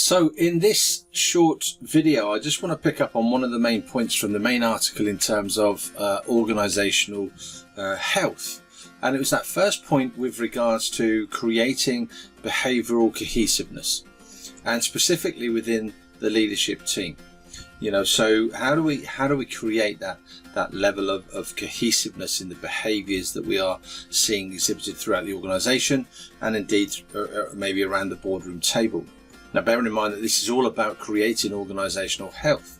So in this short video, I just want to pick up on one of the main points from the main article in terms of organisational health. And it was that first point with regards to creating behavioural cohesiveness, and specifically within the leadership team. So how do we create that level of cohesiveness in the behaviours that we are seeing exhibited throughout the organisation, and indeed maybe around the boardroom table? Now, bearing in mind that this is all about creating organisational health.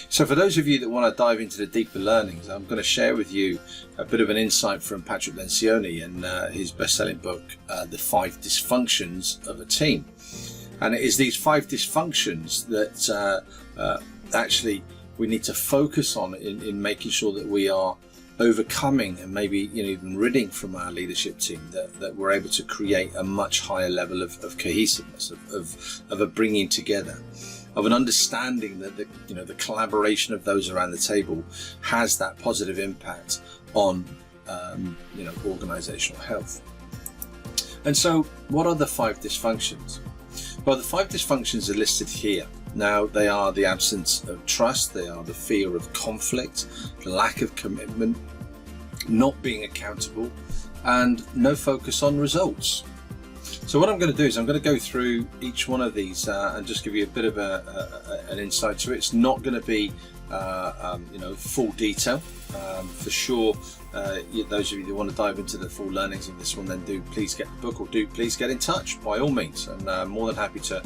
So for those of you that want to dive into the deeper learnings, I'm going to share with you a bit of an insight from Patrick Lencioni in his best-selling book, The 5 Dysfunctions of a Team. And it is these 5 dysfunctions that actually we need to focus on in making sure that we are overcoming and maybe even ridding from our leadership team, that we're able to create a much higher level of cohesiveness, of a bringing together, of an understanding that the collaboration of those around the table has that positive impact on organizational health. And so what are the 5 dysfunctions? Well, the 5 dysfunctions are listed here. Now, they are the absence of trust, they are the fear of conflict, the lack of commitment, not being accountable, and no focus on results. So what I'm going to do is I'm going to go through each one of these and just give you a bit of an insight to it. It's not going to be full detail. For sure, those of you that want to dive into the full learnings of this one, then do please get the book, or do please get in touch by all means. And I'm more than happy to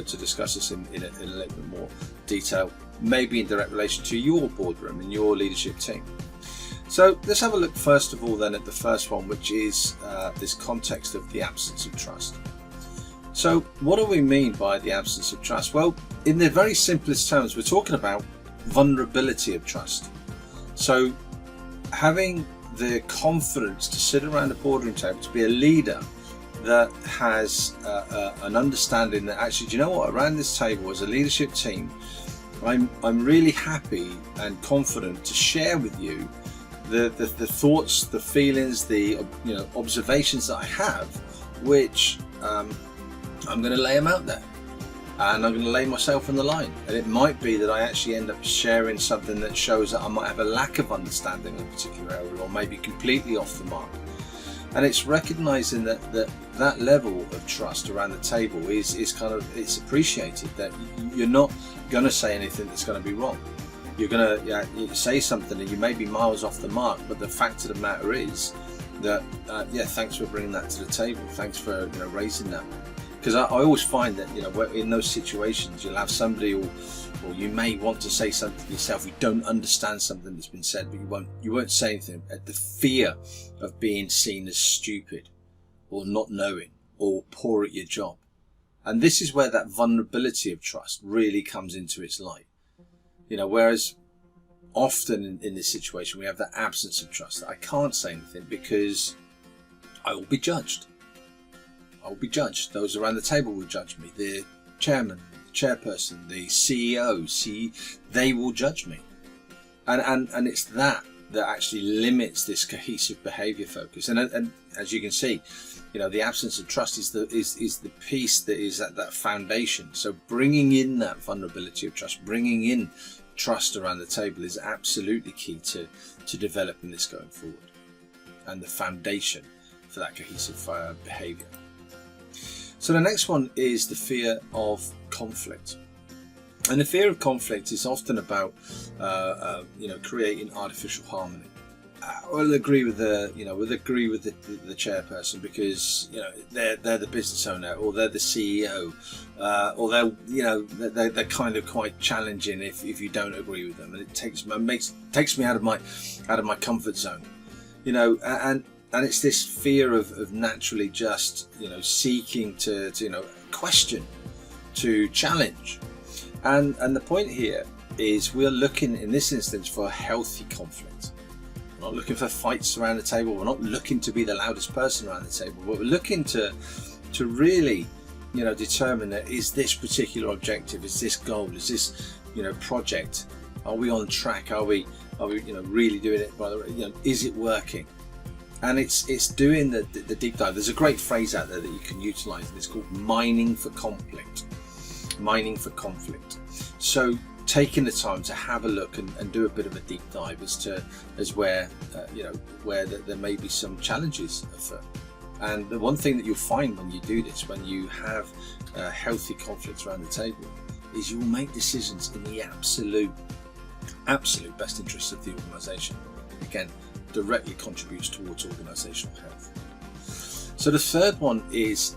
discuss this in a little bit more detail, maybe in direct relation to your boardroom and your leadership team. So let's have a look first of all then at the first one, which is this context of the absence of trust. So what do we mean by the absence of trust? Well, in the very simplest terms, we're talking about vulnerability of trust. So having the confidence to sit around a boardroom table, to be a leader that has an understanding that actually, do you know what, around this table as a leadership team, I'm really happy and confident to share with you the thoughts, the feelings, the observations that I have, which I'm going to lay them out there, and I'm going to lay myself on the line. And it might be that I actually end up sharing something that shows that I might have a lack of understanding of a particular area, or maybe completely off the mark. And it's recognizing that level of trust around the table is it's appreciated, that you're not going to say anything that's going to be wrong. You're going to say something and you may be miles off the mark, but the fact of the matter is that thanks for bringing that to the table, thanks for raising that. Because I always find that in those situations you'll have somebody, or you may want to say something yourself, you don't understand something that's been said, but you won't say anything at the fear of being seen as stupid or not knowing or poor at your job. And this is where that vulnerability of trust really comes into its light. Whereas often in this situation we have that absence of trust, that I can't say anything because I will be judged. I will be judged. Those around the table will judge me. The chairman, the chairperson, the CEO, they will judge me. And it's that actually limits this cohesive behaviour focus. And as you can see, the absence of trust is the piece that is at that foundation. So bringing in that vulnerability of trust, bringing in trust around the table is absolutely key to developing this going forward, and the foundation for that cohesive behaviour. So the next one is the fear of conflict. And the fear of conflict is often about creating artificial harmony. We'll agree with the chairperson because they're the business owner, or they're the CEO, or they're kind of quite challenging if you don't agree with them, and it takes me out of my comfort zone, and it's this fear of naturally just seeking to question, to challenge, and the point here is we're looking in this instance for a healthy conflict. We're not looking for fights around the table. We're not looking to be the loudest person around the table, but we're looking to really determine that, is this particular objective, is this goal, is this project, are we on track, are we really doing it by the way, is it working? And it's doing the deep dive. There's a great phrase out there that you can utilize, and it's called mining for conflict. mining for conflict. So taking the time to have a look and do a bit of a deep dive as where there may be some challenges afoot. And the one thing that you'll find when you do this, when you have healthy conflicts around the table, is you will make decisions in the absolute best interest of the organisation. Again, directly contributes towards organisational health. So the third one is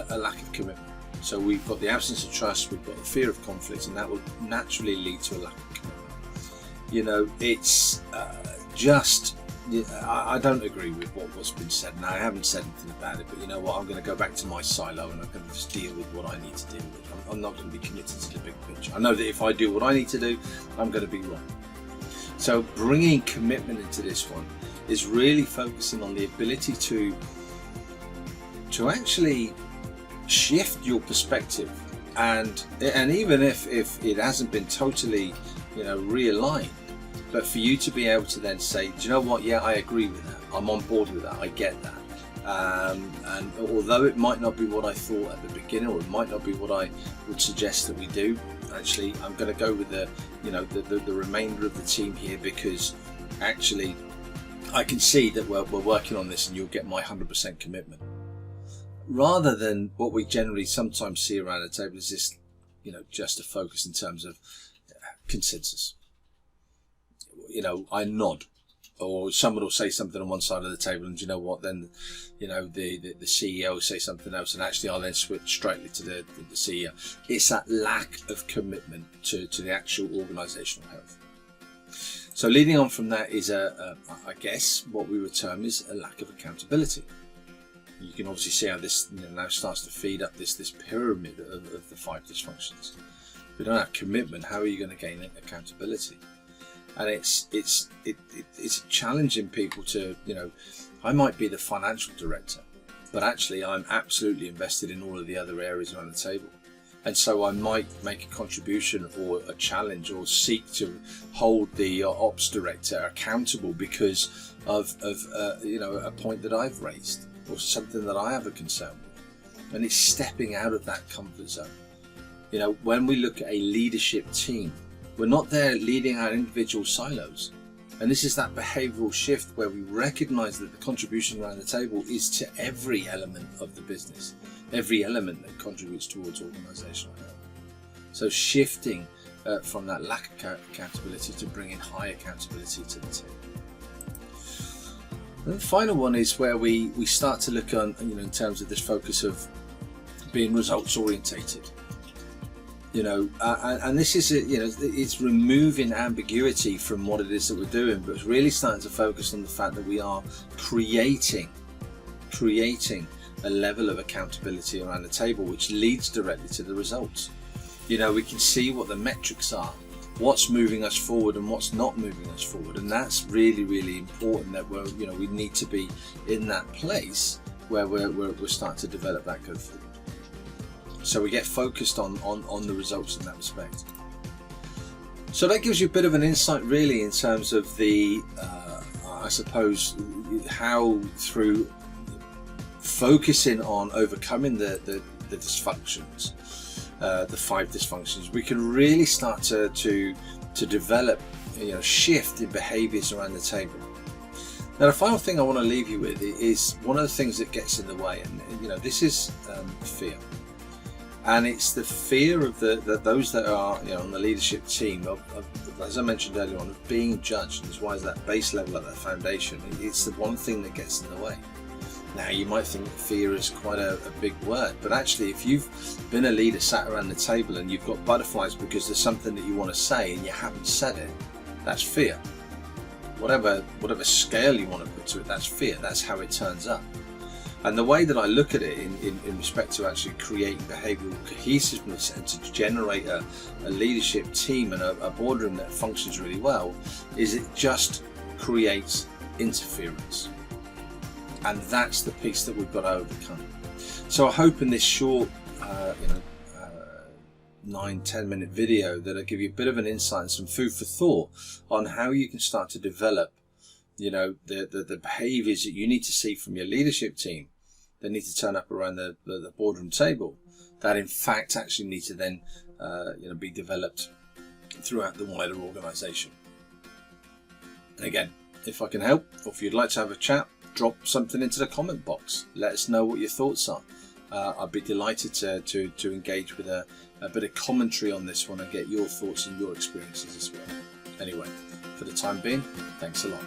a lack of commitment. So we've got the absence of trust, we've got the fear of conflict, and that will naturally lead to a lack of commitment. It's I don't agree with what's been said. Now, I haven't said anything about it, but you know what? I'm going to go back to my silo and I'm going to just deal with what I need to deal with. I'm not going to be committed to the big picture. I know that if I do what I need to do, I'm going to be wrong. So bringing commitment into this one is really focusing on the ability to actually shift your perspective, and even if it hasn't been totally realigned, but for you to be able to then say, do you know what, yeah, I agree with that, I'm on board with that, I get that, and although it might not be what I thought at the beginning, or it might not be what I would suggest that we do, actually I'm going to go with the remainder of the team here, because actually I can see that we're working on this and you'll get my 100% commitment. Rather than what we generally sometimes see around the table is this, just a focus in terms of consensus. I nod, or someone will say something on one side of the table, and you know what? Then, the CEO will say something else, and actually I'll then switch straightly to the CEO. It's that lack of commitment to the actual organisational health. So leading on from that is I guess what we would term is a lack of accountability. You can obviously see how this now starts to feed up this pyramid of the 5 dysfunctions. If we don't have commitment, how are you going to gain accountability? And it's challenging people to, I might be the financial director, but actually I'm absolutely invested in all of the other areas around the table. And so I might make a contribution or a challenge, or seek to hold the ops director accountable because of a point that I've raised, or something that I have a concern with. And it's stepping out of that comfort zone. When we look at a leadership team, we're not there leading our individual silos. And this is that behavioural shift where we recognise that the contribution around the table is to every element of the business, every element that contributes towards organisational health. So shifting from that lack of accountability to bringing high accountability to the team. And the final one is where we start to look on, in terms of this focus of being results orientated. And this is, it's removing ambiguity from what it is that we're doing, but it's really starting to focus on the fact that we are creating a level of accountability around the table, which leads directly to the results. We can see what the metrics are, what's moving us forward and what's not moving us forward, and that's really, really important. That we need to be in that place where we're starting to develop that go forward. So we get focused on the results in that respect. So that gives you a bit of an insight really in terms of the, I suppose, how through focusing on overcoming the dysfunctions, the 5 dysfunctions, we can really start to develop, shift in behaviours around the table. Now the final thing I want to leave you with is one of the things that gets in the way, and this is fear. And it's the fear of those that are on the leadership team of, as I mentioned earlier on, of being judged. And that's why that base level, at that foundation, it's the one thing that gets in the way. Now you might think that fear is quite a big word, but actually if you've been a leader sat around the table and you've got butterflies because there's something that you want to say and you haven't said it, that's fear. Whatever scale you want to put to it, that's fear. That's how it turns up. And the way that I look at it in respect to actually creating behavioural cohesiveness and to generate a leadership team and a boardroom that functions really well, is it just creates interference. And that's the piece that we've got to overcome. So I hope in this short 9-10 minute video that I give you a bit of an insight and some food for thought on how you can start to develop the behaviours that you need to see from your leadership team that need to turn up around the boardroom table that in fact actually need to then be developed throughout the wider organisation. And again, if I can help, or if you'd like to have a chat, drop something into the comment box. Let us know what your thoughts are. I'd be delighted to engage with a bit of commentary on this one and get your thoughts and your experiences as well. Anyway, for the time being, thanks a lot.